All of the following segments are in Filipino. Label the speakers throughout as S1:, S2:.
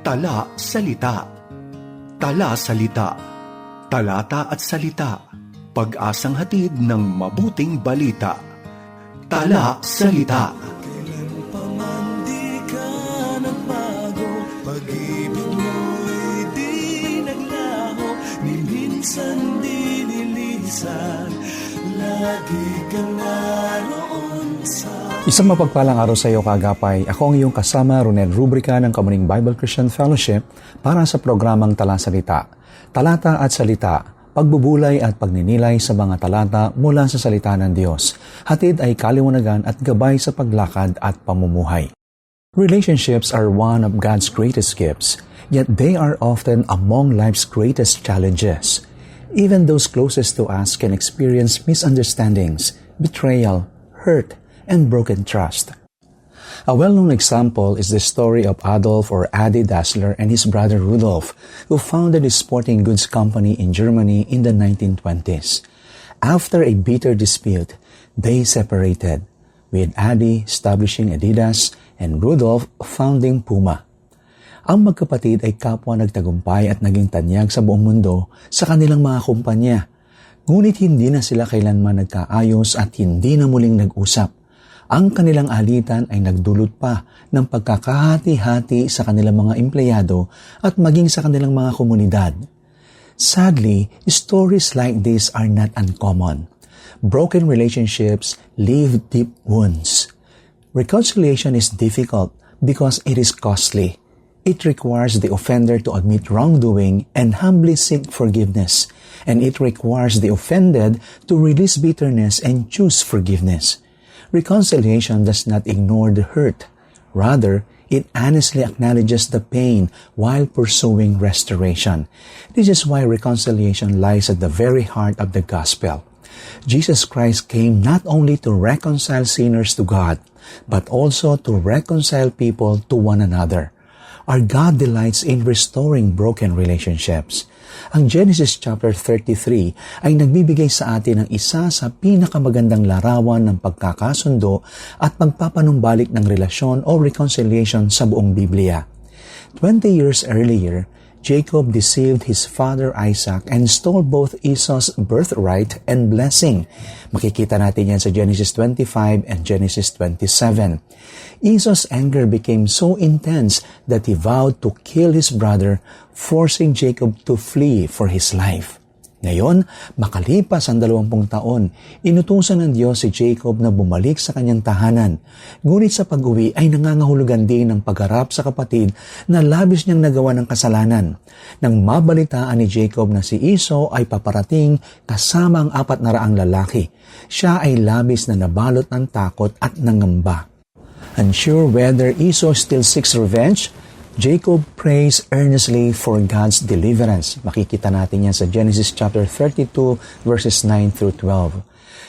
S1: Tala, salita. Tala, salita. Talata at salita. Pag-asang hatid ng mabuting balita. Tala, salita.
S2: Kailan pa man di ka nagbago, pag-ibig mo'y di naglaho, ni minsan di nilisan, lagi kang naroon sa...
S3: Isang mapagpalang araw sa iyo, Kaagapay. Ako ang iyong kasama, Ronel Rubrica ng Kamuning Bible Christian Fellowship para sa programang Tala Salita. Talata at salita, pagbubulay at pagninilay sa mga talata mula sa salita ng Diyos. Hatid ay kaliwanagan at gabay sa paglakad at pamumuhay. Relationships are one of God's greatest gifts, yet they are often among life's greatest challenges. Even those closest to us can experience misunderstandings, betrayal, hurt, and broken trust. A well-known example is the story of Adolf or Adi Dassler and his brother Rudolf, who founded a sporting goods company in Germany in the 1920s. After a bitter dispute, they separated, with Adi establishing Adidas and Rudolf founding Puma. Ang magkapatid ay kapwa nagtagumpay at naging tanyag sa buong mundo sa kanilang mga kumpanya. Ngunit hindi na sila kailanman nagkaayos at hindi na muling nag-usap. Ang kanilang alitan ay nagdulot pa ng pagkakahati-hati sa kanilang mga empleyado at maging sa kanilang mga komunidad. Sadly, stories like this are not uncommon. Broken relationships leave deep wounds. Reconciliation is difficult because it is costly. It requires the offender to admit wrongdoing and humbly seek forgiveness, and it requires the offended to release bitterness and choose forgiveness. Reconciliation does not ignore the hurt. Rather, it honestly acknowledges the pain while pursuing restoration. This is why reconciliation lies at the very heart of the gospel. Jesus Christ came not only to reconcile sinners to God, but also to reconcile people to one another. Our God delights in restoring broken relationships. Ang Genesis chapter 33 ay nagbibigay sa atin ng isa sa pinakamagandang larawan ng pagkakasundo at pagpapanumbalik ng relasyon o reconciliation sa buong Biblia. 20 years earlier, Jacob deceived his father Isaac and stole both Esau's birthright and blessing. Makikita natin yan sa Genesis 25 and Genesis 27. Esau's anger became so intense that he vowed to kill his brother, forcing Jacob to flee for his life. Ngayon, makalipas ang 20 taon, inutusan ng Diyos si Jacob na bumalik sa kanyang tahanan. Ngunit sa pag-uwi ay nangangahulugan din ng pagharap sa kapatid na labis niyang nagawa ng kasalanan. Nang mabalitaan ni Jacob na si Esau ay paparating kasama ang 400 lalaki, siya ay labis na nabalot ng takot at nangamba. Unsure whether Esau still seeks revenge, Jacob prays earnestly for God's deliverance. Makikita natin yan sa Genesis chapter 32 verses 9 through 12.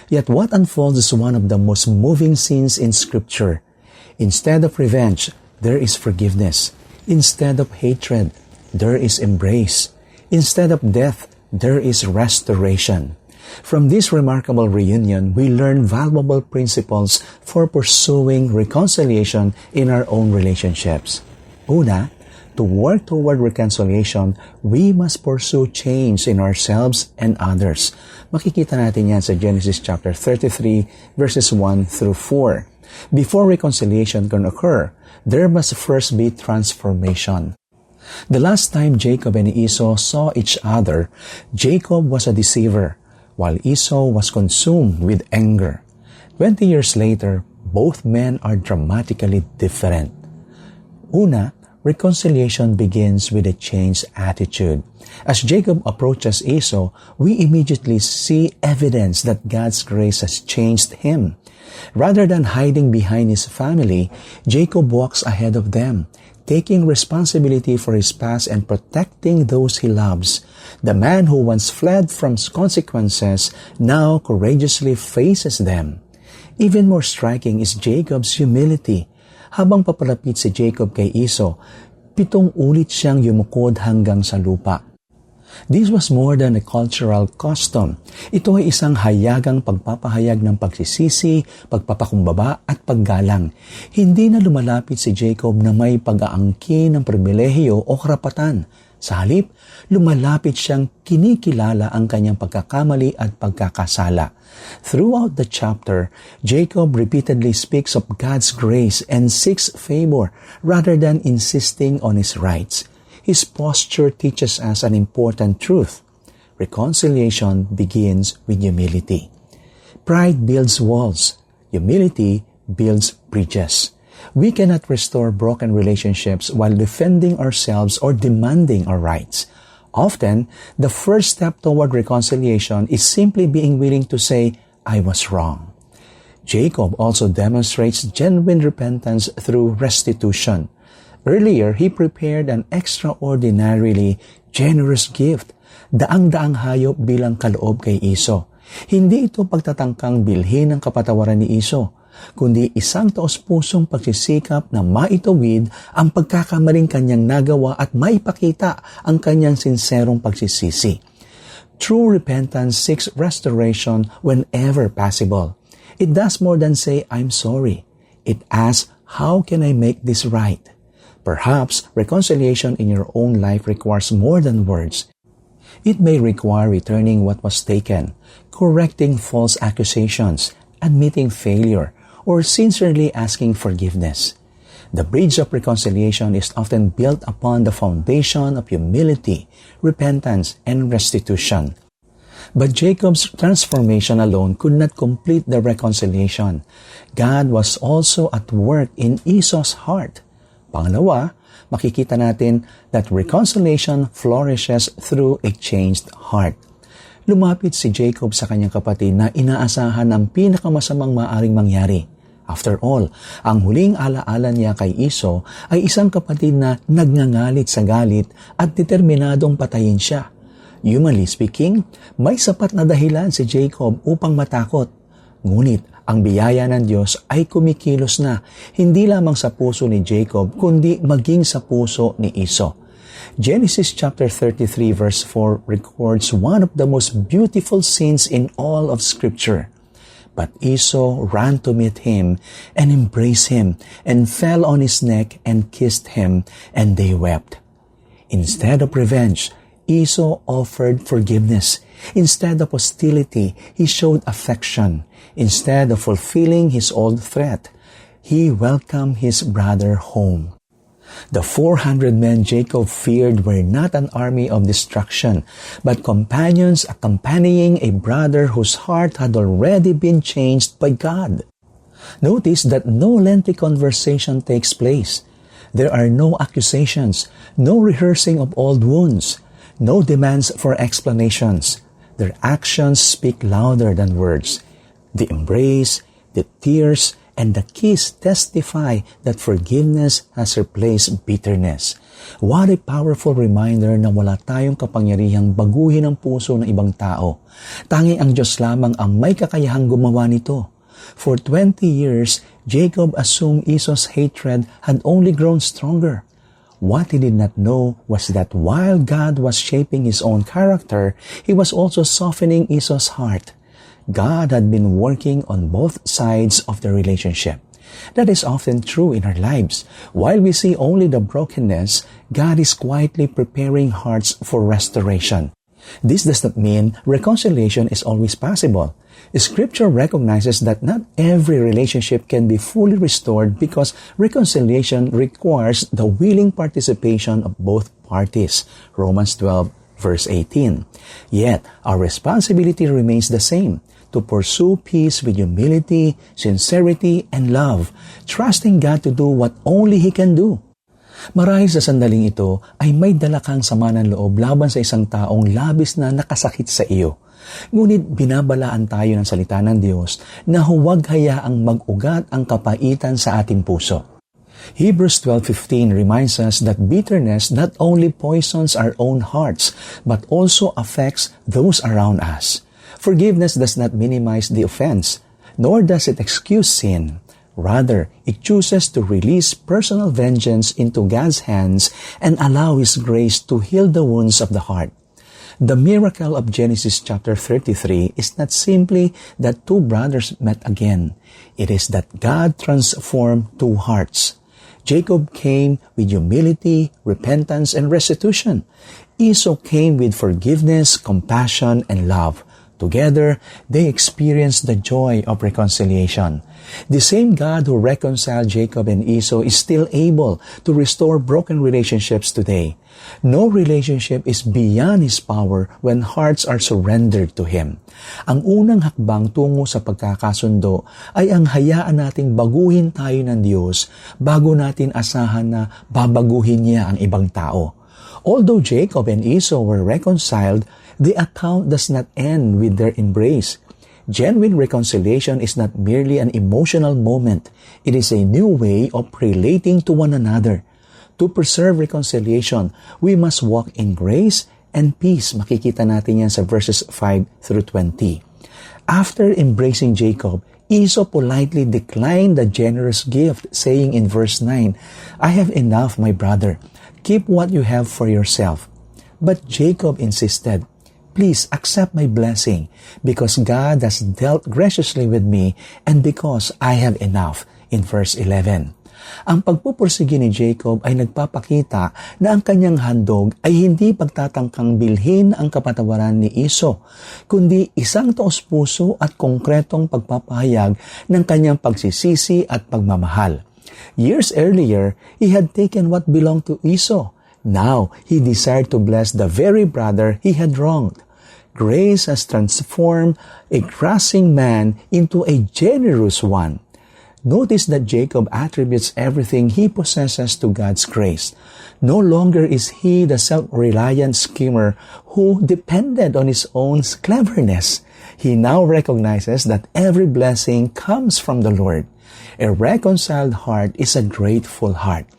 S3: Yet what unfolds is one of the most moving scenes in Scripture. Instead of revenge, there is forgiveness. Instead of hatred, there is embrace. Instead of death, there is restoration. From this remarkable reunion, we learn valuable principles for pursuing reconciliation in our own relationships. Una, to work toward reconciliation, we must pursue change in ourselves and others. Makikita natin yan sa Genesis chapter 33, verses 1 through 4. Before reconciliation can occur, there must first be transformation. The last time Jacob and Esau saw each other, Jacob was a deceiver, while Esau was consumed with anger. 20 years later, both men are dramatically different. Una, reconciliation begins with a changed attitude. As Jacob approaches Esau, we immediately see evidence that God's grace has changed him. Rather than hiding behind his family, Jacob walks ahead of them, taking responsibility for his past and protecting those he loves. The man who once fled from consequences now courageously faces them. Even more striking is Jacob's humility. Habang papalapit si Jacob kay Esau, 7 ulit siyang yumukod hanggang sa lupa. This was more than a cultural custom. Ito ay isang hayagang pagpapahayag ng pagsisisi, pagpapakumbaba at paggalang. Hindi na lumalapit si Jacob na may pag-aangkin ng pribilehiyo o karapatan. Sa halip, lumalapit siyang kinikilala ang kanyang pagkakamali at pagkakasala. Throughout the chapter, Jacob repeatedly speaks of God's grace and seeks favor rather than insisting on his rights. His posture teaches us an important truth. Reconciliation begins with humility. Pride builds walls. Humility builds bridges. We cannot restore broken relationships while defending ourselves or demanding our rights. Often, the first step toward reconciliation is simply being willing to say, "I was wrong." Jacob also demonstrates genuine repentance through restitution. Earlier, he prepared an extraordinarily generous gift, daang-daang hayop bilang kaloob kay Iso. Hindi ito pagtatangkang bilhin ng kapatawaran ni Iso, kundi isang taos-pusong pagsisikap na maitawid ang pagkakamaling kanyang nagawa at maipakita ang kanyang sinserong pagsisisi. True repentance seeks restoration whenever possible. It does more than say, "I'm sorry." It asks, "How can I make this right?" Perhaps reconciliation in your own life requires more than words. It may require returning what was taken, correcting false accusations, admitting failure, or sincerely asking forgiveness. The bridge of reconciliation is often built upon the foundation of humility, repentance, and restitution. But Jacob's transformation alone could not complete the reconciliation. God was also at work in Esau's heart. Pangalawa, makikita natin that reconciliation flourishes through a changed heart. Lumapit si Jacob sa kanyang kapatid na inaasahan ang pinakamasamang maaring mangyari. After all, ang huling alaala niya kay Esau ay isang kapatid na nagngangalit sa galit at determinadong patayin siya. Humanly speaking, may sapat na dahilan si Jacob upang matakot. Ngunit, ang biyaya ng Diyos ay kumikilos na, hindi lamang sa puso ni Jacob, kundi maging sa puso ni Esau. Genesis chapter 33 verse 4 records one of the most beautiful scenes in all of Scripture. But Esau ran to meet him and embraced him and fell on his neck and kissed him, and they wept. Instead of revenge, Esau offered forgiveness. Instead of hostility, he showed affection. Instead of fulfilling his old threat, he welcomed his brother home. The 400 men Jacob feared were not an army of destruction, but companions accompanying a brother whose heart had already been changed by God. Notice that no lengthy conversation takes place. There are no accusations, no rehearsing of old wounds, no demands for explanations. Their actions speak louder than words. The embrace, the tears, and the kiss testify that forgiveness has replaced bitterness. What a powerful reminder na wala tayong kapangyarihang baguhin ang puso ng ibang tao. Tanging ang Diyos lamang ang may kakayahang gumawa nito. For 20 years, Jacob assumed Esau's hatred had only grown stronger. What he did not know was that while God was shaping his own character, he was also softening Esau's heart. God had been working on both sides of the relationship. That is often true in our lives. While we see only the brokenness, God is quietly preparing hearts for restoration. This does not mean reconciliation is always possible. Scripture recognizes that not every relationship can be fully restored because reconciliation requires the willing participation of both parties. Romans 12, verse 18. Yet, our responsibility remains the same, to pursue peace with humility, sincerity, and love, trusting God to do what only He can do. Marahil sa sandaling ito ay may dala kang sama ng loob laban sa isang taong labis na nakasakit sa iyo. Ngunit binabalaan tayo ng salita ng Diyos na huwag hayaang mag-ugat ang kapaitan sa ating puso. Hebrews 12:15 reminds us that bitterness not only poisons our own hearts, but also affects those around us. Forgiveness does not minimize the offense, nor does it excuse sin. Rather, it chooses to release personal vengeance into God's hands and allow His grace to heal the wounds of the heart. The miracle of Genesis chapter 33 is not simply that two brothers met again. It is that God transformed two hearts. Jacob came with humility, repentance, and restitution. Esau came with forgiveness, compassion, and love. Together, they experienced the joy of reconciliation. The same God who reconciled Jacob and Esau is still able to restore broken relationships today. No relationship is beyond His power when hearts are surrendered to Him. Ang unang hakbang tungo sa pagkakasundo ay ang hayaan nating baguhin tayo ng Diyos bago natin asahan na babaguhin niya ang ibang tao. Although Jacob and Esau were reconciled, the account does not end with their embrace. Genuine reconciliation is not merely an emotional moment. It is a new way of relating to one another. To preserve reconciliation, we must walk in grace and peace. Makikita natin yan sa verses 5 through 20. After embracing Jacob, Esau politely declined the generous gift, saying in verse 9, "I have enough, my brother. Keep what you have for yourself." But Jacob insisted, "Please accept my blessing, because God has dealt graciously with me and because I have enough," in verse 11. Ang pagpupursige ni Jacob ay nagpapakita na ang kanyang handog ay hindi pagtatangkang bilhin ang kapatawaran ni Esau, kundi isang taos-puso at konkretong pagpapahayag ng kanyang pagsisisi at pagmamahal. Years earlier, he had taken what belonged to Esau. Now, he desired to bless the very brother he had wronged. Grace has transformed a grasping man into a generous one. Notice that Jacob attributes everything he possesses to God's grace. No longer is he the self-reliant schemer who depended on his own cleverness. He now recognizes that every blessing comes from the Lord. A reconciled heart is a grateful heart.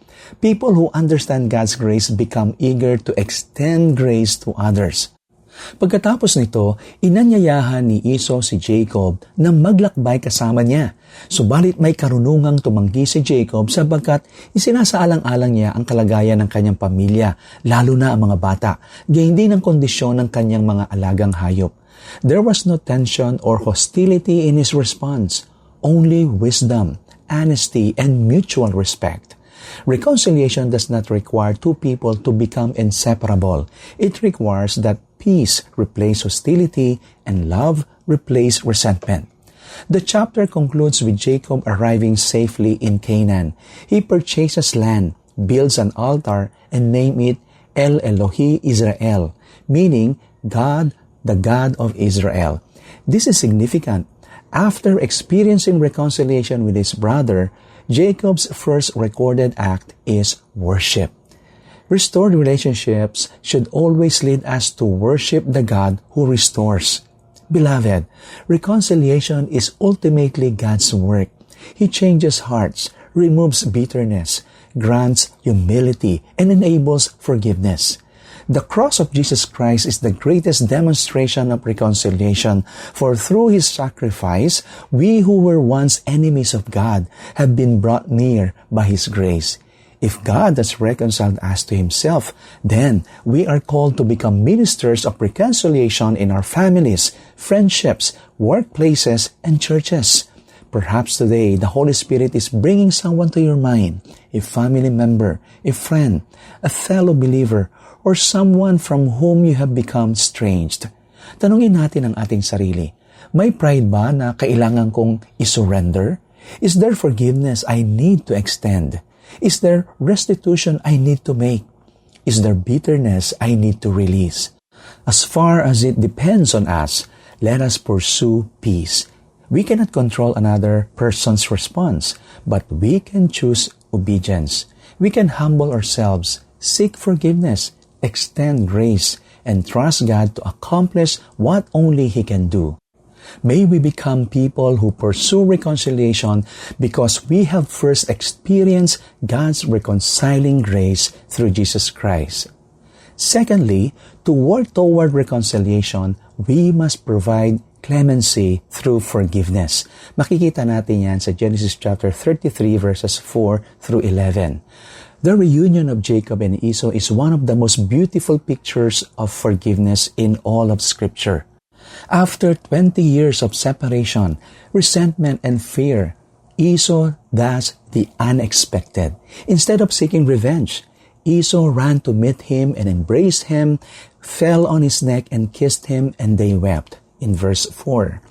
S3: People who understand God's grace become eager to extend grace to others. Pagkatapos nito, inanyayahan ni Esau si Jacob na maglakbay kasama niya. Subalit may karunungang tumanggi si Jacob sapagkat isinasaalang-alang niya ang kalagayan ng kanyang pamilya, lalo na ang mga bata, gayon din ang kondisyon ng kanyang mga alagang hayop. There was no tension or hostility in his response, only wisdom, honesty, and mutual respect. Reconciliation does not require two people to become inseparable. It requires that peace replace hostility and love replace resentment. The chapter concludes with Jacob arriving safely in Canaan. He purchases land, builds an altar, and names it El Elohi Israel, meaning God, the God of Israel. This is significant. After experiencing reconciliation with his brother, Jacob's first recorded act is worship. Restored relationships should always lead us to worship the God who restores. Beloved, reconciliation is ultimately God's work. He changes hearts, removes bitterness, grants humility, and enables forgiveness. The cross of Jesus Christ is the greatest demonstration of reconciliation, for through His sacrifice, we who were once enemies of God have been brought near by His grace. If God has reconciled us to Himself, then we are called to become ministers of reconciliation in our families, friendships, workplaces, and churches. Perhaps today, the Holy Spirit is bringing someone to your mind, a family member, a friend, a fellow believer, or someone from whom you have become estranged. Tanungin natin ang ating sarili, may pride ba na kailangan kong isurrender? Is there forgiveness I need to extend? Is there restitution I need to make? Is there bitterness I need to release? As far as it depends on us, let us pursue peace. We cannot control another person's response, but we can choose obedience. We can humble ourselves, seek forgiveness, extend grace, and trust God to accomplish what only He can do. May we become people who pursue reconciliation because we have first experienced God's reconciling grace through Jesus Christ. Secondly, to work toward reconciliation, we must provide clemency through forgiveness. Makikita natin yan sa Genesis chapter 33 verses 4 through 11. The reunion of Jacob and Esau is one of the most beautiful pictures of forgiveness in all of Scripture. After 20 years of separation, resentment, and fear, Esau does the unexpected. Instead of seeking revenge, Esau ran to meet him and embraced him, fell on his neck and kissed him, and they wept. In verse 4,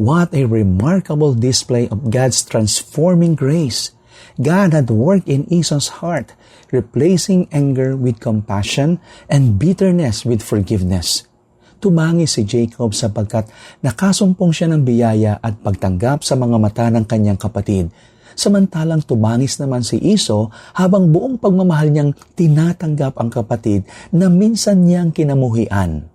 S3: what a remarkable display of God's transforming grace. God had worked in Esau's heart, replacing anger with compassion and bitterness with forgiveness. Tumangi si Jacob sapagkat nakasumpong siya ng biyaya at pagtanggap sa mga mata ng kanyang kapatid, samantalang tumangis naman si Esau habang buong pagmamahal niyang tinatanggap ang kapatid na minsan niyang kinamuhian.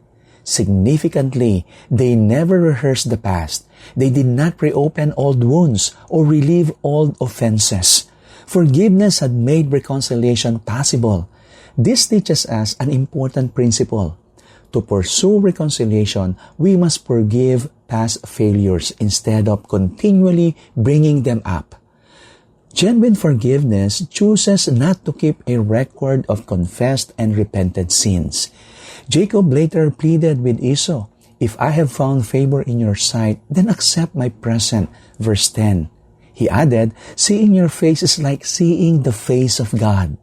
S3: Significantly, they never rehearsed the past. They did not reopen old wounds or relive old offenses. Forgiveness had made reconciliation possible. This teaches us an important principle. To pursue reconciliation, we must forgive past failures instead of continually bringing them up. Genuine forgiveness chooses not to keep a record of confessed and repented sins. Jacob later pleaded with Esau, "If I have found favor in your sight, then accept my present." Verse 10. He added, "Seeing your face is like seeing the face of God."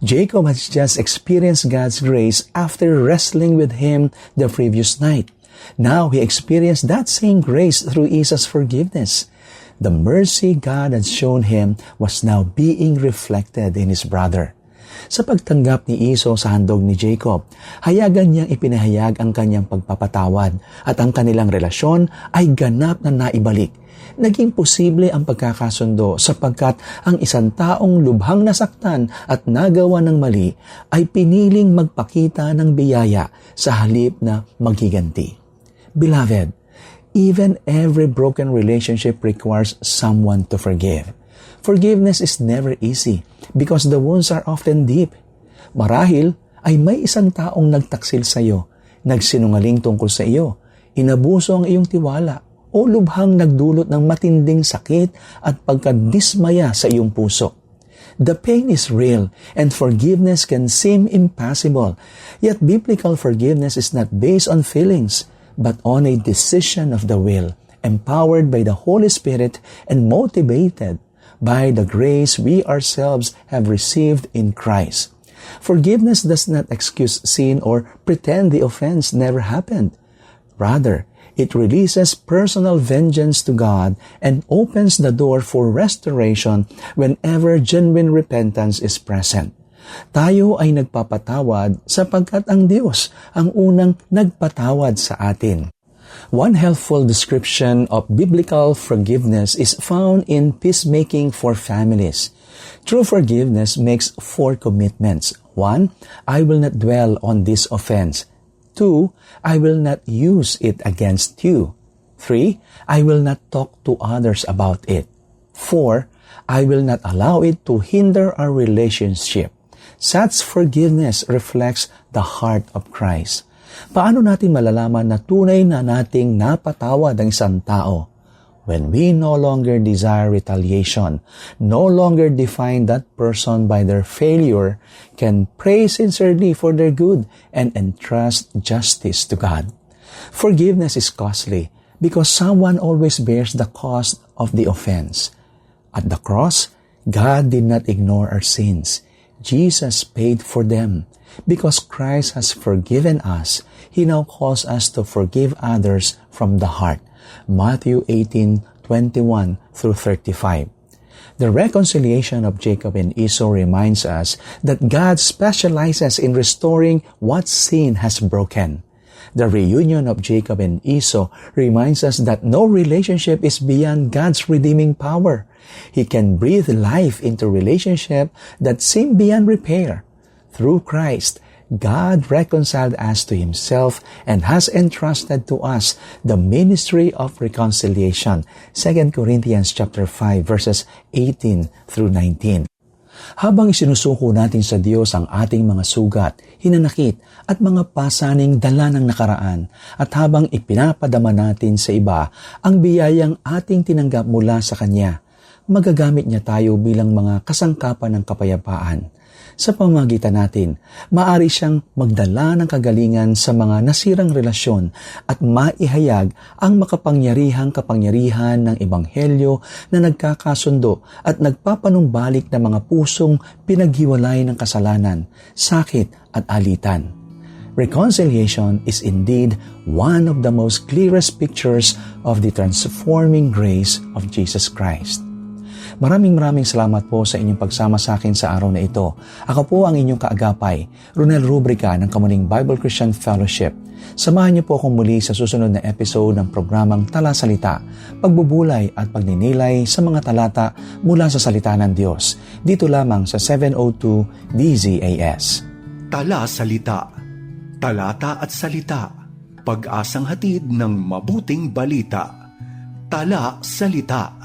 S3: Jacob has just experienced God's grace after wrestling with him the previous night. Now he experienced that same grace through Esau's forgiveness. The mercy God had shown him was now being reflected in his brother. Sa pagtanggap ni Esau sa handog ni Jacob, hayagan niyang ipinahayag ang kanyang pagpapatawad at ang kanilang relasyon ay ganap na naibalik. Naging posible ang pagkakasundo sapagkat ang isang taong lubhang nasaktan at nagawa ng mali ay piniling magpakita ng biyaya sa halip na maghiganti. Beloved, even every broken relationship requires someone to forgive. Forgiveness is never easy because the wounds are often deep. Marahil ay may isang taong nagtaksil sa iyo, nagsinungaling tungkol sa iyo, inabuso ang iyong tiwala, o lubhang nagdulot ng matinding sakit at pagkadismaya sa iyong puso. The pain is real and forgiveness can seem impossible. Yet biblical forgiveness is not based on feelings, but on a decision of the will, empowered by the Holy Spirit and motivated by the grace we ourselves have received in Christ. Forgiveness does not excuse sin or pretend the offense never happened. Rather, it releases personal vengeance to God and opens the door for restoration whenever genuine repentance is present. Tayo ay nagpapatawad sapagkat ang Diyos ang unang nagpatawad sa atin. One helpful description of biblical forgiveness is found in Peacemaking for Families. True forgiveness makes 4 commitments. 1. I will not dwell on this offense. 2. I will not use it against you. 3. I will not talk to others about it. 4. I will not allow it to hinder our relationship. Such forgiveness reflects the heart of Christ. Paano natin malalaman na tunay na nating napatawad ang isang tao? When we no longer desire retaliation, no longer define that person by their failure, can pray sincerely for their good and entrust justice to God. Forgiveness is costly because someone always bears the cost of the offense. At the cross, God did not ignore our sins. Jesus paid for them. Because Christ has forgiven us, He now calls us to forgive others from the heart. Matthew 18:21 through 35. The reconciliation of Jacob and Esau reminds us that God specializes in restoring what sin has broken. The reunion of Jacob and Esau reminds us that no relationship is beyond God's redeeming power. He can breathe life into relationship that seem beyond repair. Through Christ, God reconciled us to Himself and has entrusted to us the ministry of reconciliation. 2 Corinthians chapter 5 verses 18 through 19. Habang isinusuko natin sa Diyos ang ating mga sugat, hinanakit at mga pasaning dala ng nakaraan, at habang ipinapadama natin sa iba ang biyayang ating tinanggap mula sa Kanya, magagamit niya tayo bilang mga kasangkapan ng kapayapaan. Sa pamamagitan natin, maaari siyang magdala ng kagalingan sa mga nasirang relasyon at maihayag ang makapangyarihang kapangyarihan ng Ebanghelyo na nagkakasundo at nagpapanumbalik ng mga pusong pinaghiwalay ng kasalanan, sakit at alitan. Reconciliation is indeed one of the most clearest pictures of the transforming grace of Jesus Christ. Maraming salamat po sa inyong pagsama sa akin sa araw na ito. Ako po ang inyong kaagapay, Ronel Rubrica ng Kamuning Bible Christian Fellowship. Samahan niyo po akong muli sa susunod na episode ng programang Tala Salita, pagbubulay at pagninilay sa mga talata mula sa salita ng Diyos. Dito lamang sa 702 DZAS.
S1: Tala Salita, talata at salita, pag-asang hatid ng mabuting balita. Tala Salita.